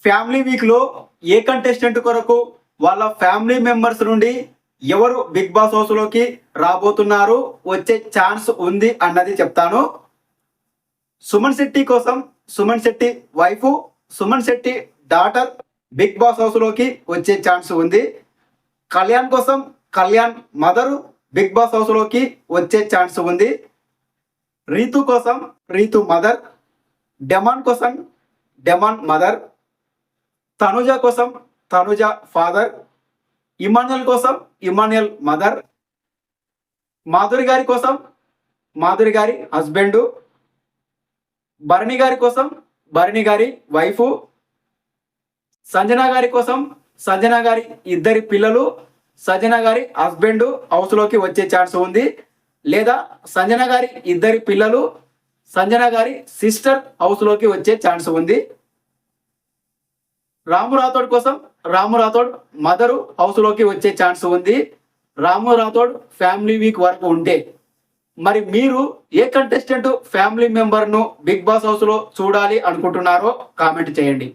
Family వీక్లో ఏ contestant కొరకు వాళ్ళ ఫ్యామిలీ మెంబర్స్ నుండి ఎవరు బిగ్ బాస్ హౌస్లోకి రాబోతున్నారు, వచ్చే ఛాన్స్ ఉంది అన్నది చెప్తాను. సుమన్ శెట్టి కోసం Suman Shetty wife, Suman Shetty daughter Bigg Boss హౌస్లోకి వచ్చే ఛాన్స్ ఉంది. కళ్యాణ్ కోసం కళ్యాణ్ మదరు బిగ్ బాస్ హౌస్లోకి వచ్చే ఛాన్స్ ఉంది. రీతు కోసం రీతు మదర్, డెమాన్ కోసం డెమాన్ మదర్, తనుజ కోసం తనుజ ఫాదర్, ఇమాన్యుయల్ కోసం ఇమాన్యుయల్ మదర్, మాధురి గారి కోసం మాధురి గారి హస్బెండ్, భరణి గారి కోసం భరణి గారి వైఫ్, సంజన గారి కోసం సంజన గారి ఇద్దరి పిల్లలు, సంజన గారి హస్బెండ్ హౌస్లోకి వచ్చే ఛాన్స్ ఉంది. లేదా సంజన గారి ఇద్దరి పిల్లలు, సంజన గారి సిస్టర్ హౌస్లోకి వచ్చే ఛాన్స్ ఉంది. రాము రాథోడ్ కోసం రాము రాథోడ్ మదరు హౌస్లోకి వచ్చే ఛాన్స్ ఉంది. రాము రాథోడ్ ఫ్యామిలీ వీక్ వరకు ఉంటే. మరి మీరు ఏ కంటెస్టెంట్ ఫ్యామిలీ మెంబర్ను బిగ్ బాస్ హౌస్లో చూడాలి అనుకుంటున్నారో కామెంట్ చేయండి.